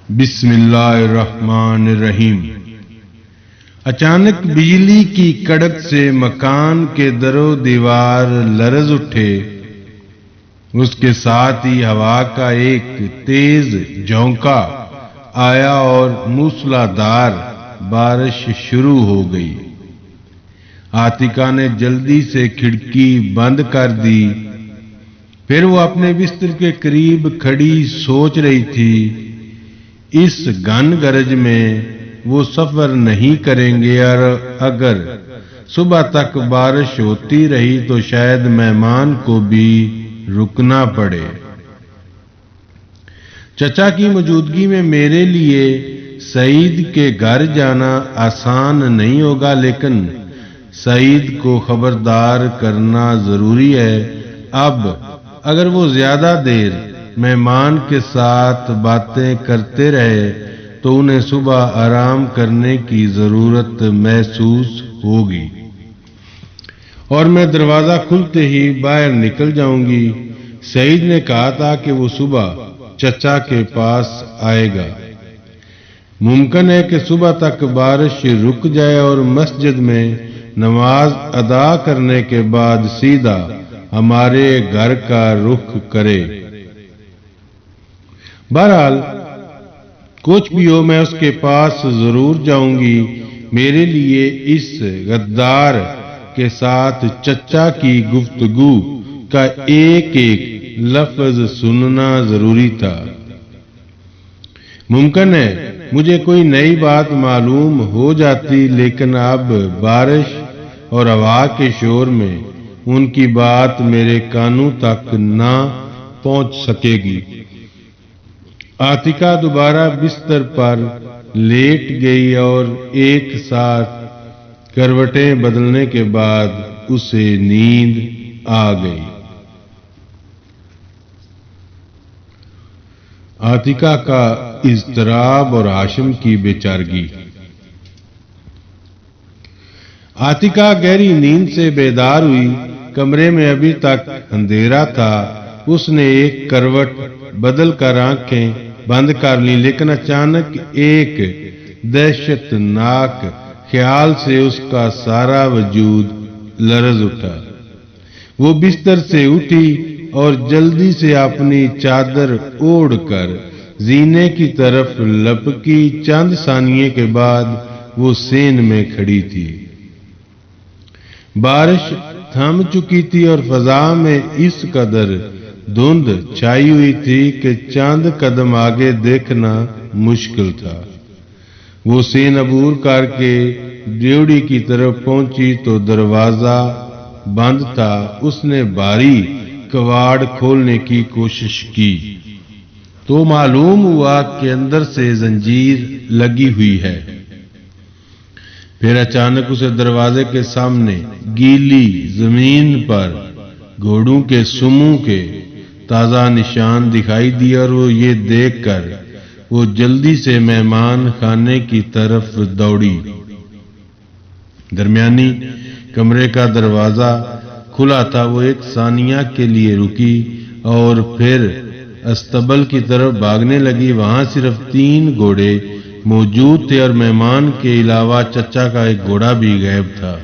بسم اللہ الرحمن الرحیم۔ اچانک بجلی کی کڑک سے مکان کے در و دیوار لرز اٹھے، اس کے ساتھ ہی ہوا کا ایک تیز جھونکا آیا اور موسلادھار بارش شروع ہو گئی۔ عاتکہ نے جلدی سے کھڑکی بند کر دی، پھر وہ اپنے بستر کے قریب کھڑی سوچ رہی تھی، اس گن گرج میں وہ سفر نہیں کریں گے، اور اگر صبح تک بارش ہوتی رہی تو شاید مہمان کو بھی رکنا پڑے۔ چچا کی موجودگی میں میرے لیے سعید کے گھر جانا آسان نہیں ہوگا، لیکن سعید کو خبردار کرنا ضروری ہے۔ اب اگر وہ زیادہ دیر مہمان کے ساتھ باتیں کرتے رہے تو انہیں صبح آرام کرنے کی ضرورت محسوس ہوگی، اور میں دروازہ کھلتے ہی باہر نکل جاؤں گی۔ سعید نے کہا تھا کہ وہ صبح چچا کے پاس آئے گا۔ ممکن ہے کہ صبح تک بارش رک جائے اور مسجد میں نماز ادا کرنے کے بعد سیدھا ہمارے گھر کا رخ کرے۔ بہرحال کچھ بھی ہو، میں اس کے پاس ضرور جاؤں گی۔ میرے لیے اس غدار کے ساتھ چچا کی گفتگو کا ایک ایک لفظ سننا ضروری تھا۔ ممکن ہے مجھے کوئی نئی بات معلوم ہو جاتی، لیکن اب بارش اور ہوا کے شور میں ان کی بات میرے کانوں تک نہ پہنچ سکے گی۔ عاتکہ دوبارہ بستر پر لیٹ گئی اور ایک ساتھ کروٹیں بدلنے کے بعد اسے نیند آ گئی۔ عاتکہ کا اضطراب اور ہاشم کی بے چارگی۔ عاتکہ گہری نیند سے بیدار ہوئی۔ کمرے میں ابھی تک اندھیرا تھا۔ اس نے ایک کروٹ بدل کر آنکھیں بند کر لی، لیکن اچانک ایک دہشت ناک خیال سے اس کا سارا وجود لرز اٹھا۔ وہ بستر سے اٹھی اور جلدی سے اپنی چادر اوڑھ کر زینے کی طرف لپکی۔ چند ثانیے کے بعد وہ سین میں کھڑی تھی۔ بارش تھم چکی تھی اور فضا میں اس قدر دھند چھائی ہوئی تھی کہ چند قدم آگے دیکھنا مشکل تھا۔ وہ سین عبور کر کے ڈیوڑی کی طرف پہنچی تو دروازہ بند تھا۔ اس نے بھاری کواڑ کھولنے کی کوشش کی تو معلوم ہوا کہ اندر سے زنجیر لگی ہوئی ہے۔ پھر اچانک اسے دروازے کے سامنے گیلی زمین پر گھوڑوں کے سموں کے تازہ نشان دکھائی دیے، اور وہ یہ دیکھ کر وہ جلدی سے مہمان خانے کی طرف دوڑی۔ درمیانی کمرے کا دروازہ کھلا تھا۔ وہ ایک ثانیہ کے لیے رکی اور پھر استبل کی طرف بھاگنے لگی۔ وہاں صرف 3 گھوڑے موجود تھے اور مہمان کے علاوہ چچا کا ایک گھوڑا بھی غائب تھا۔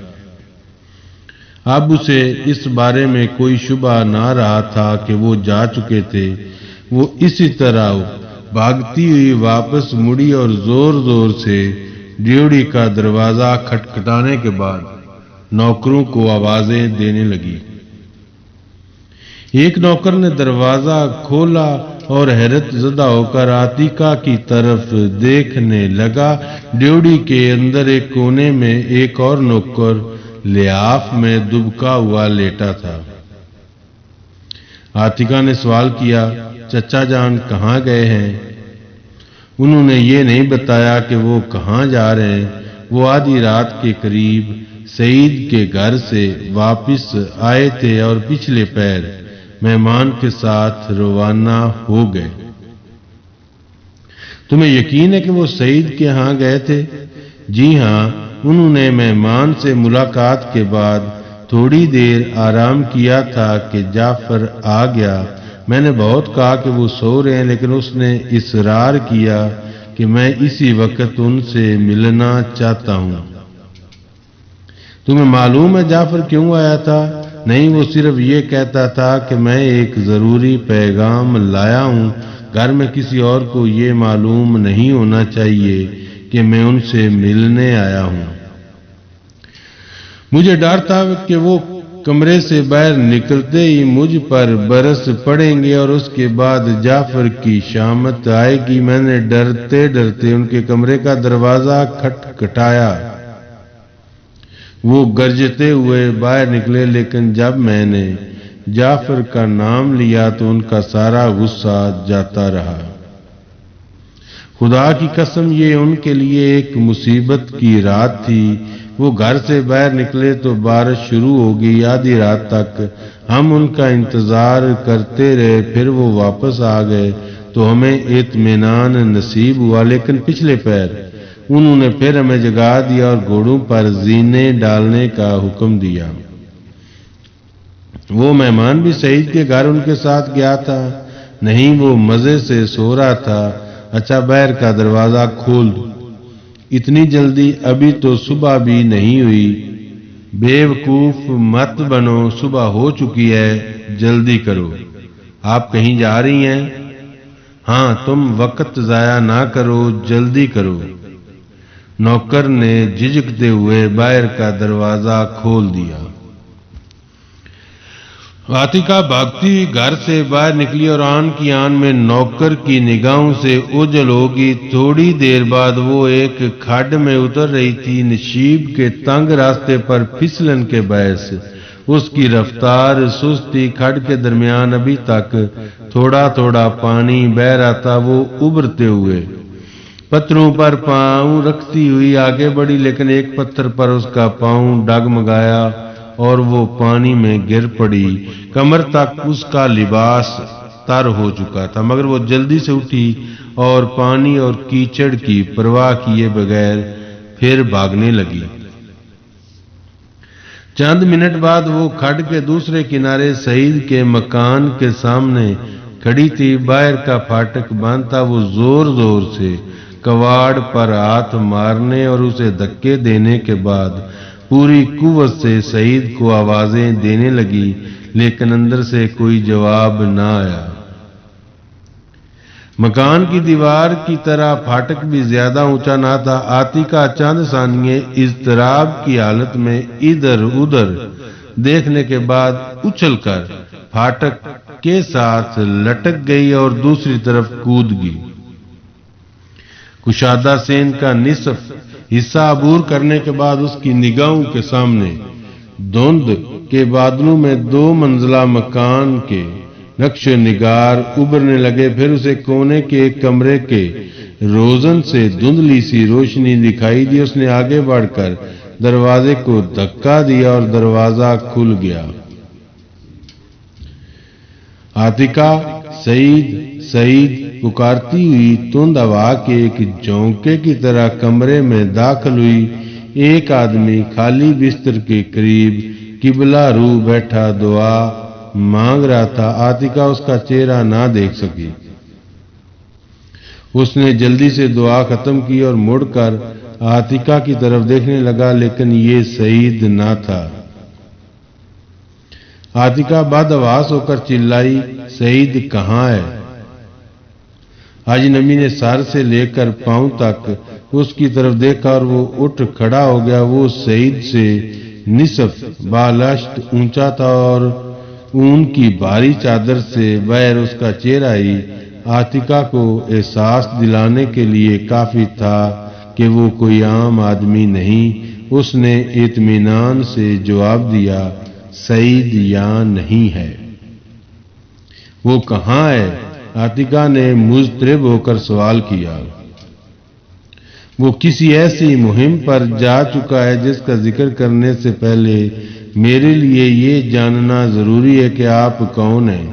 اب اسے اس بارے میں کوئی شبہ نہ رہا تھا کہ وہ جا چکے تھے۔ وہ اسی طرح بھاگتی ہوئی واپس مڑی اور زور زور سے ڈیوڑی کا دروازہ کھٹکھٹانے کے بعد نوکروں کو آوازیں دینے لگی۔ ایک نوکر نے دروازہ کھولا اور حیرت زدہ ہو کر عاتکہ کی طرف دیکھنے لگا۔ ڈیوڑی کے اندر ایک کونے میں ایک اور نوکر لحاف میں دبکا ہوا لیٹا تھا۔ عاتکہ نے سوال کیا، چچا جان کہاں گئے ہیں؟ انہوں نے یہ نہیں بتایا کہ وہ کہاں جا رہے ہیں۔ وہ آدھی رات کے قریب سعید کے گھر سے واپس آئے تھے اور پچھلے پہر مہمان کے ساتھ روانہ ہو گئے۔ تمہیں یقین ہے کہ وہ سعید کے ہاں گئے تھے؟ جی ہاں، انہوں نے مہمان سے ملاقات کے بعد تھوڑی دیر آرام کیا تھا کہ جعفر آ گیا۔ میں نے بہت کہا کہ وہ سو رہے ہیں، لیکن اس نے اصرار کیا کہ میں اسی وقت ان سے ملنا چاہتا ہوں۔ تمہیں معلوم ہے جعفر کیوں آیا تھا؟ نہیں، وہ صرف یہ کہتا تھا کہ میں ایک ضروری پیغام لایا ہوں۔ گھر میں کسی اور کو یہ معلوم نہیں ہونا چاہیے کہ میں ان سے ملنے آیا ہوں۔ مجھے ڈر تھا کہ وہ کمرے سے باہر نکلتے ہی مجھ پر برس پڑیں گے اور اس کے بعد جعفر کی شامت آئے گی۔ میں نے ڈرتے ڈرتے ان کے کمرے کا دروازہ کھٹکھٹایا۔ وہ گرجتے ہوئے باہر نکلے، لیکن جب میں نے جعفر کا نام لیا تو ان کا سارا غصہ جاتا رہا۔ خدا کی قسم، یہ ان کے لیے ایک مصیبت کی رات تھی۔ وہ گھر سے باہر نکلے تو بارش شروع ہو گئی۔ آدھی رات تک ہم ان کا انتظار کرتے رہے، پھر وہ واپس آ گئے تو ہمیں اطمینان نصیب ہوا، لیکن پچھلے پہر انہوں نے پھر ہمیں جگا دیا اور گھوڑوں پر زینے ڈالنے کا حکم دیا۔ وہ مہمان بھی سعید کے گھر ان کے ساتھ گیا تھا؟ نہیں، وہ مزے سے سو رہا تھا۔ اچھا، باہر کا دروازہ کھول دو۔ اتنی جلدی؟ ابھی تو صبح بھی نہیں ہوئی۔ بے وقوف مت بنو، صبح ہو چکی ہے، جلدی کرو۔ آپ کہیں جا رہی ہیں؟ ہاں، تم وقت ضائع نہ کرو، جلدی کرو۔ نوکر نے جھجکتے ہوئے باہر کا دروازہ کھول دیا۔ عاتقہ بھاگتی ہوئی گھر سے باہر نکلی اور آن کی آن میں نوکر کی نگاہوں سے اوجھل ہوگی۔ تھوڑی دیر بعد وہ ایک کھڈ میں اتر رہی تھی۔ نشیب کے تنگ راستے پر پھسلن کے باعث اس کی رفتار سست تھی۔ کھڈ کے درمیان ابھی تک تھوڑا تھوڑا پانی بہہ رہا تھا۔ وہ ابھرتے ہوئے پتھروں پر پاؤں رکھتی ہوئی آگے بڑھی، لیکن ایک پتھر پر اس کا پاؤں ڈگمگایا اور وہ پانی میں گر پڑی۔ کمر تک اس کا لباس تر ہو چکا تھا، مگر وہ جلدی سے اٹھی اور پانی اور کیچڑ کی پرواہ کیے بغیر پھر بھاگنے لگی۔ چند منٹ بعد وہ کھڈ کے دوسرے کنارے سعید کے مکان کے سامنے کھڑی تھی۔ باہر کا پھاٹک بند تھا۔ وہ زور زور سے کواڑ پر ہاتھ مارنے اور اسے دھکے دینے کے بعد پوری قوت سے سعید کو آوازیں دینے لگی، لیکن اندر سے کوئی جواب نہ آیا۔ مکان کی دیوار کی طرح پھاٹک بھی زیادہ اونچا نہ تھا۔ عاتقہ چند ثانیے اضطراب کی حالت میں ادھر ادھر دیکھنے کے بعد اچھل کر پھاٹک کے ساتھ لٹک گئی اور دوسری طرف کود گئی۔ کشادہ سین کا نصف حصہ عبور کرنے کے بعد اس کی نگاہوں کے سامنے دھند کے بادلوں میں 2 منزلہ مکان کے نقش و نگار ابھرنے لگے۔ پھر اسے کونے کے ایک کمرے کے روزن سے دھندلی سی روشنی دکھائی دی۔ اس نے آگے بڑھ کر دروازے کو دھکا دیا اور دروازہ کھل گیا۔ عاتقہ سعید سعید پکارتی ہوئی تند ہوا کے ایک جھونکے کی طرح کمرے میں داخل ہوئی۔ ایک آدمی خالی بستر کے قریب قبلہ رو بیٹھا دعا مانگ رہا تھا۔ عاتقہ اس کا چہرہ نہ دیکھ سکی۔ اس نے جلدی سے دعا ختم کی اور مڑ کر عاتقہ کی طرف دیکھنے لگا، لیکن یہ سعید نہ تھا۔ عاتقہ بدحواس ہو کر چلائی، سعید کہاں ہے؟ اجنبی نے سر سے لے کر پاؤں تک اس کی طرف دیکھا اور وہ اٹھ کھڑا ہو گیا۔ وہ سعید سے نصف بالشت اونچا تھا اور اون کی بھاری چادر سے باہر اس کا چہرہ ہی عاتقہ کو احساس دلانے کے لیے کافی تھا کہ وہ کوئی عام آدمی نہیں۔ اس نے اطمینان سے جواب دیا، سعید یہاں نہیں ہے۔ وہ کہاں ہے؟ عاتقہ نے مضطرب ہو کر سوال کیا۔ وہ کسی ایسی مہم پر جا چکا ہے جس کا ذکر کرنے سے پہلے میرے لیے یہ جاننا ضروری ہے کہ آپ کون ہیں۔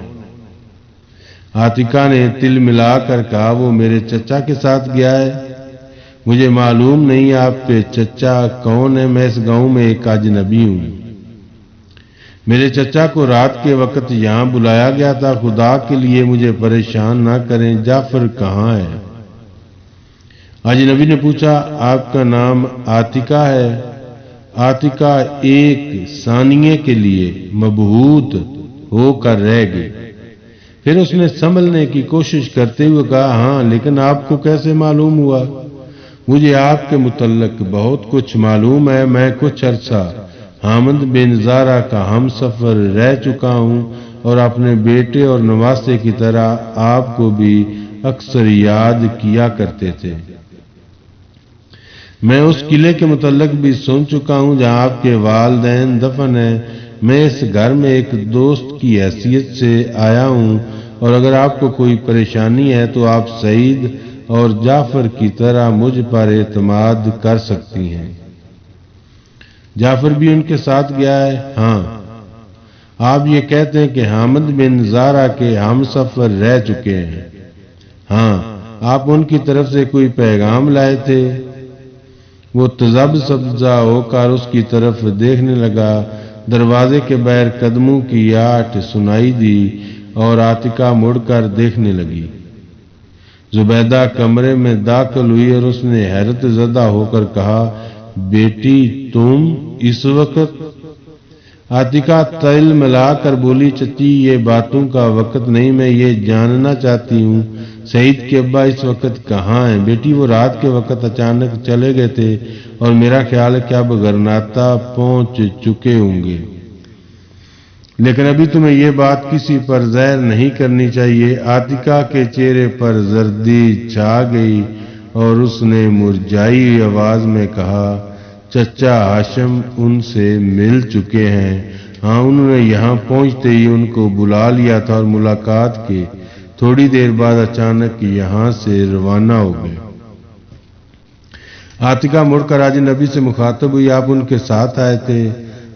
عاتقہ نے تل ملا کر کہا، وہ میرے چچا کے ساتھ گیا ہے۔ مجھے معلوم نہیں آپ کے چچا کون ہے، میں اس گاؤں میں ایک اجنبی ہوں۔ میرے چچا کو رات کے وقت یہاں بلایا گیا تھا۔ خدا کے لیے مجھے پریشان نہ کریں، جعفر کہاں ہے؟ حاجی نبی نے پوچھا آپ کا نام آتکا ہے؟ آتکا ایک ثانیے کے لیے مبہوت ہو کر رہ گئی، پھر اس نے سنبھلنے کی کوشش کرتے ہوئے کہا ہاں، لیکن آپ کو کیسے معلوم ہوا؟ مجھے آپ کے متعلق بہت کچھ معلوم ہے، میں کچھ عرصہ حامد بن زارہ کا ہم سفر رہ چکا ہوں اور اپنے بیٹے اور نواسے کی طرح آپ کو بھی اکثر یاد کیا کرتے تھے۔ میں اس قلعے کے متعلق بھی سن چکا ہوں جہاں آپ کے والدین دفن ہیں۔ میں اس گھر میں ایک دوست کی حیثیت سے آیا ہوں، اور اگر آپ کو کوئی پریشانی ہے تو آپ سعید اور جعفر کی طرح مجھ پر اعتماد کر سکتی ہیں۔ جعفر بھی ان کے ساتھ گیا ہے؟ ہاں۔ آپ یہ کہتے ہیں کہ حامد بن زارہ کے ہم سفر رہ چکے ہیں؟ ہاں۔ آپ ان کی طرف سے کوئی پیغام لائے تھے؟ وہ تذب سبزہ ہو کر اس کی طرف دیکھنے لگا۔ دروازے کے باہر قدموں کی آہٹ سنائی دی اور آتکا مڑ کر دیکھنے لگی۔ زبیدہ کمرے میں داخل ہوئی اور اس نے حیرت زدہ ہو کر کہا بیٹی تم اس وقت؟ آتکا تل ملا کر بولی چچی یہ باتوں کا وقت نہیں، میں یہ جاننا چاہتی ہوں سعید کے ابا اس وقت کہاں ہیں؟ بیٹی وہ رات کے وقت اچانک چلے گئے تھے اور میرا خیال ہے کہ اب غرناطہ پہنچ چکے ہوں گے، لیکن ابھی تمہیں یہ بات کسی پر ظاہر نہیں کرنی چاہیے۔ آتکا کے چہرے پر زردی چھا گئی اور اس نے مرجھائی آواز میں کہا چچا ہاشم ان سے مل چکے ہیں۔ ہاں، انہوں نے یہاں پہنچتے ہی ان کو بلا لیا تھا اور ملاقات کے تھوڑی دیر بعد اچانک یہاں سے روانہ ہو گئے۔ آتکا مڑ کر حاجی نبی سے مخاطب ہوئی آپ ان کے ساتھ آئے تھے؟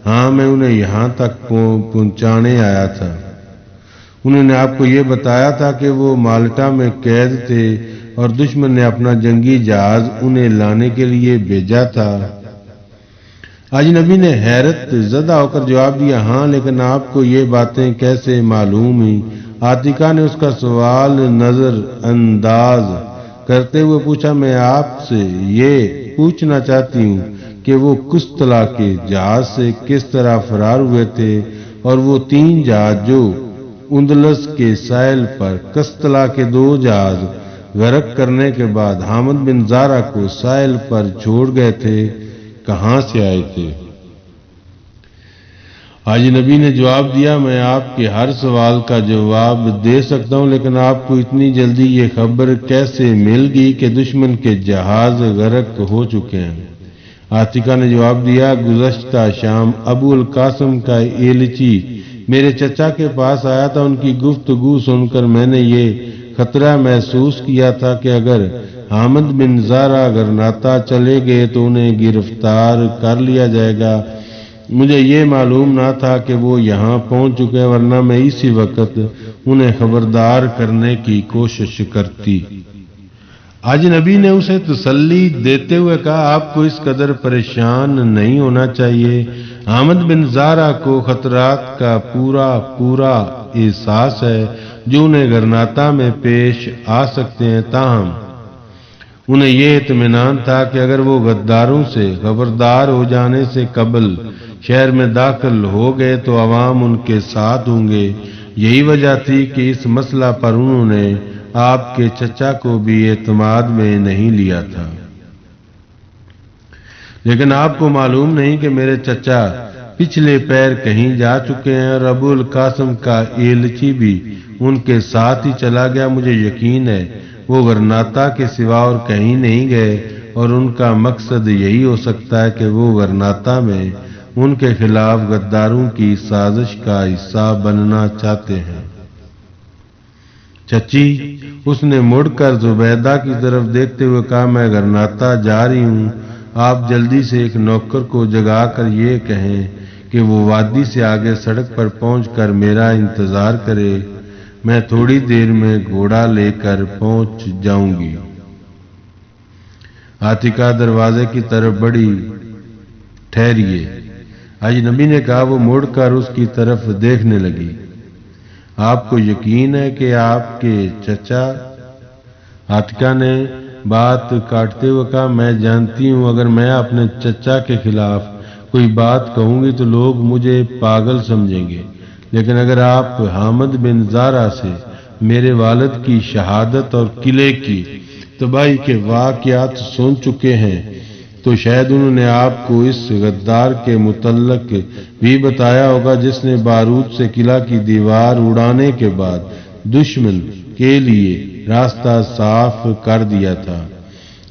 ہاں، میں انہیں یہاں تک پہنچانے آیا تھا۔ انہوں نے آپ کو یہ بتایا تھا کہ وہ مالٹا میں قید تھے اور دشمن نے اپنا جنگی جہاز انہیں لانے کے لیے بھیجا تھا؟ حاجی نبی نے حیرت زدہ ہو کر جواب دیا ہاں، لیکن آپ کو یہ باتیں کیسے معلوم ہوئی؟ آتکا نے اس کا سوال نظر انداز کرتے ہوئے پوچھا میں آپ سے یہ پوچھنا چاہتی ہوں کہ وہ قسطلہ کے جہاز سے کس طرح فرار ہوئے تھے، اور وہ 3 جہاز جو اندلس کے ساحل پر قسطلہ کے 2 جہاز غرق کرنے کے بعد حامد بن زارہ کو ساحل پر چھوڑ گئے تھے، کہاں سے آئے تھے؟ حاجی نبی نے جواب دیا میں آپ کے ہر سوال کا جواب دے سکتا ہوں، لیکن آپ کو اتنی جلدی یہ خبر کیسے مل گئی کہ دشمن کے جہاز غرق ہو چکے ہیں؟ آتکا نے جواب دیا گزشتہ شام ابو القاسم کا ایلچی میرے چچا کے پاس آیا تھا۔ ان کی گفتگو سن کر میں نے یہ خطرہ محسوس کیا تھا کہ اگر حامد بن زارہ غرناطہ چلے گئے تو انہیں گرفتار کر لیا جائے گا۔ مجھے یہ معلوم نہ تھا کہ وہ یہاں پہنچ چکے، ورنہ میں اسی وقت انہیں خبردار کرنے کی کوشش کرتی۔ حاجی نبی نے اسے تسلی دیتے ہوئے کہا آپ کو اس قدر پریشان نہیں ہونا چاہیے۔ حامد بن زارہ کو خطرات کا پورا احساس ہے جو انہیں غرناطہ میں پیش آ سکتے ہیں، تاہم انہیں یہ اطمینان تھا کہ اگر وہ غداروں سے خبردار ہو جانے سے قبل شہر میں داخل ہو گئے تو عوام ان کے ساتھ ہوں گے۔ یہی وجہ تھی کہ اس مسئلہ پر انہوں نے آپ کے چچا کو بھی اعتماد میں نہیں لیا تھا۔ لیکن آپ کو معلوم نہیں کہ میرے چچا پچھلے پیر کہیں جا چکے ہیں اور ابو القاسم کا ایلچی بھی ان کے ساتھ ہی چلا گیا۔ مجھے یقین ہے وہ غرناطہ کے سوا اور کہیں نہیں گئے، اور ان کا مقصد یہی ہو سکتا ہے کہ وہ غرناطہ میں ان کے خلاف غداروں کی سازش کا حصہ بننا چاہتے ہیں۔ چچی، اس نے مڑ کر زبیدہ کی طرف دیکھتے ہوئے کہا میں غرناطہ جا رہی ہوں، آپ جلدی سے ایک نوکر کو جگا کر یہ کہیں کہ وہ وادی سے آگے سڑک پر پہنچ کر میرا انتظار کرے، میں تھوڑی دیر میں گھوڑا لے کر پہنچ جاؤں گی۔ آتکا دروازے کی طرف بڑھی۔ ٹھہریے، حاجی نبی نے کہا۔ وہ مڑ کر اس کی طرف دیکھنے لگی۔ آپ کو یقین ہے کہ آپ کے چچا؟ آتکا نے بات کاٹتے ہوئے کہا میں جانتی ہوں اگر میں اپنے چچا کے خلاف کوئی بات کہوں گی تو لوگ مجھے پاگل سمجھیں گے، لیکن اگر آپ حامد بن زارہ سے میرے والد کی شہادت اور قلعے کی تباہی کے واقعات سن چکے ہیں تو شاید انہوں نے آپ کو اس غدار کے متعلق بھی بتایا ہوگا جس نے بارود سے قلعہ کی دیوار اڑانے کے بعد دشمن کے لیے راستہ صاف کر دیا تھا۔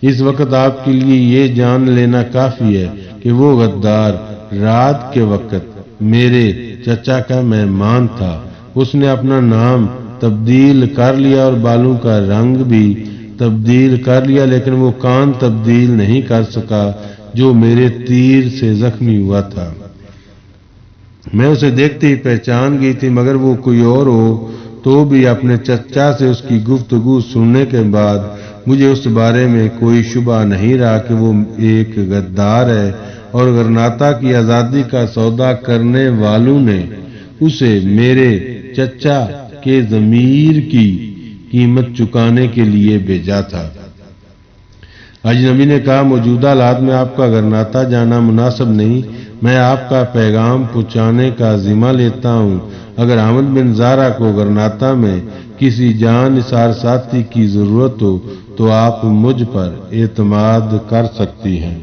اس وقت آپ کے لیے یہ جان لینا کافی ہے کہ وہ غدار رات کے وقت میرے چچا کا مہمان تھا۔ اس نے اپنا نام تبدیل کر لیا اور بالوں کا رنگ بھی تبدیل کر لیا، لیکن وہ کان تبدیل نہیں کر سکا جو میرے تیر سے زخمی ہوا تھا۔ میں اسے دیکھتے ہی پہچان گئی تھی، مگر وہ کوئی اور ہو تو بھی اپنے چچا سے اس کی گفتگو سننے کے بعد مجھے اس بارے میں کوئی شبہ نہیں رہا کہ وہ ایک غدار ہے اور غرناطہ کی آزادی کا سودا کرنے والوں نے اسے میرے چچا کے ضمیر کی قیمت چکانے کے لیے بھیجا تھا۔ اجنبی نے کہا موجودہ حالات میں آپ کا غرناطہ جانا مناسب نہیں، میں آپ کا پیغام پہنچانے کا ذمہ لیتا ہوں۔ اگر حامد بن زارہ کو غرناطہ میں کسی جان نثار ساتھی کی ضرورت ہو تو آپ مجھ پر اعتماد کر سکتی ہیں۔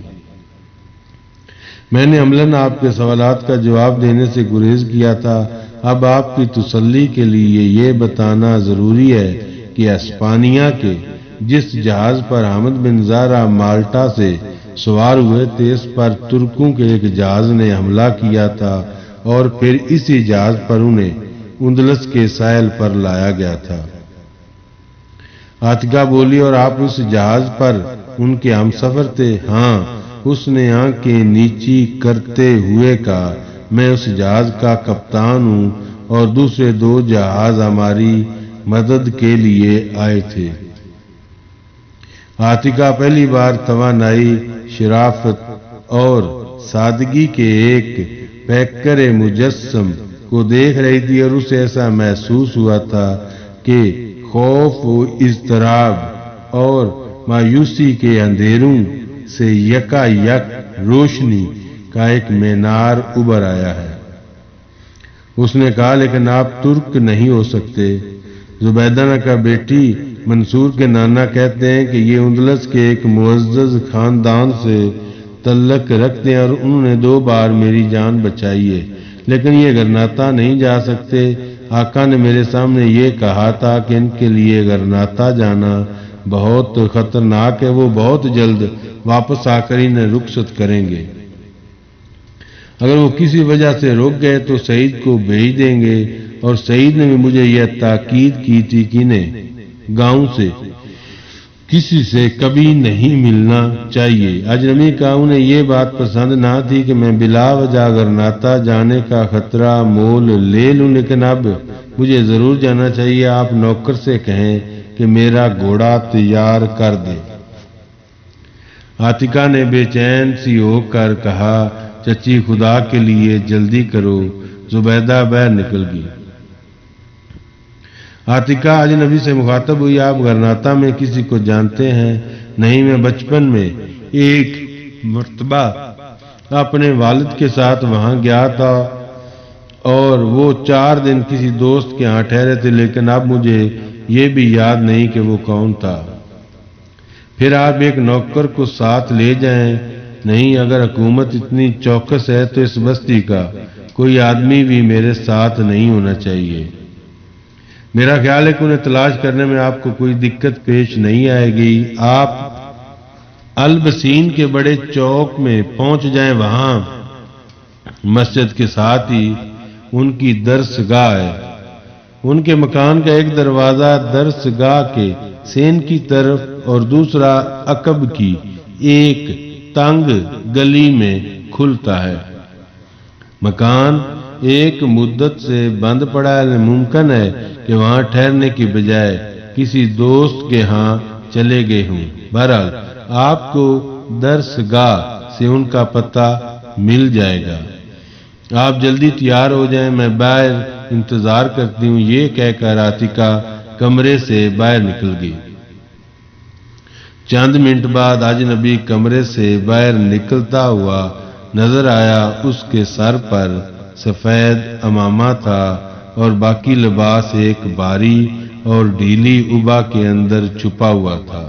میں نے عملاً آپ کے سوالات کا جواب دینے سے گریز کیا تھا۔ اب آپ کی تسلی کے لیے یہ بتانا ضروری ہے کہ اسپانیہ کے جس جہاز پر حامد بن زارہ مالٹا سے سوار ہوئے تھے اس پر ترکوں کے ایک جہاز نے حملہ کیا تھا اور پھر اسی جہاز پر انہیں اندلس کے ساحل پر لایا گیا تھا۔ عاتقہ بولی اور آپ اس جہاز پر ان کے ہم سفر تھے؟ ہاں، اس نے آنکھیں نیچی کرتے ہوئے کہا میں اس جہاز کا کپتان ہوں اور دوسرے دو جہاز ہماری مدد کے لیے آئے تھے۔ عاتقہ پہلی بار توانائی، شرافت اور سادگی کے ایک پیکر مجسم کو دیکھ رہی تھی اور اسے ایسا محسوس ہوا تھا کہ خوف و اضطراب اور مایوسی کے اندھیروں سے یکا یک روشنی کا ایک مینار ابھر آیا ہے۔ اس نے کہا لیکن آپ ترک نہیں ہو سکتے۔ زبیدہ کا بیٹی منصور کے نانا کہتے ہیں کہ یہ اندلس کے ایک معزز خاندان سے تعلق رکھتے ہیں اور انہوں نے 2 بار میری جان بچائی ہے، لیکن یہ غرناطہ نہیں جا سکتے۔ آقا نے میرے سامنے یہ کہا تھا کہ ان کے لیے غرناطہ جانا بہت خطرناک ہے، وہ بہت جلد واپس آ کر انہیں رخصت کریں گے۔ اگر وہ کسی وجہ سے رک گئے تو سعید کو بھیج دیں گے، اور سعید نے بھی مجھے یہ تاکید کی تھی کہ انہیں گاؤں سے کسی سے کبھی نہیں ملنا چاہیے۔ اجنبی کا انہیں یہ بات پسند نہ تھی کہ میں بلا وجہ غرناطہ جانے کا خطرہ مول لے لوں، لیکن اب مجھے ضرور جانا چاہیے۔ آپ نوکر سے کہیں کہ میرا گھوڑا تیار کر دے۔ عاتقہ نے بے چین سی ہو کر کہا چچی خدا کے لیے جلدی کرو۔ زبیدہ باہر نکل گئی۔ عاتقہ اجنبی سے مخاطب ہوئی آپ غرناطہ میں کسی کو جانتے ہیں؟ نہیں، میں بچپن میں ایک مرتبہ اپنے والد کے ساتھ وہاں گیا تھا اور وہ 4 دن کسی دوست کے ہاں ٹھہرے تھے، لیکن اب مجھے یہ بھی یاد نہیں کہ وہ کون تھا۔ پھر آپ ایک نوکر کو ساتھ لے جائیں۔ نہیں، اگر حکومت اتنی چوکس ہے تو اس بستی کا کوئی آدمی بھی میرے ساتھ نہیں ہونا چاہیے۔ میرا خیال ہے کہ انہیں تلاش کرنے میں آپ کو کوئی دقت پیش نہیں آئے گی۔ آپ البسین کے بڑے چوک میں پہنچ جائیں، وہاں مسجد کے ساتھ ہی ان کی درسگاہ ہے۔ ان کے مکان کا ایک دروازہ درسگاہ کے سین کی طرف اور دوسرا عقب کی ایک تنگ گلی میں کھلتا ہے۔ مکان ایک مدت سے بند پڑا ہے، ممکن ہے کہ وہاں ٹھہرنے کی بجائے کسی دوست کے ہاں چلے گئے ہوں۔ بہرحال آپ کو درسگاہ سے ان کا پتہ مل جائے گا۔ آپ جلدی تیار ہو جائیں، میں باہر انتظار کرتی ہوں۔ یہ کہہ کر عاتقہ کمرے سے باہر نکل گئی۔ چند منٹ بعد اجنبی کمرے سے باہر نکلتا ہوا نظر آیا۔ اس کے سر پر سفید عمامہ تھا اور باقی لباس ایک بھاری اور ڈھیلی ابا کے اندر چھپا ہوا تھا۔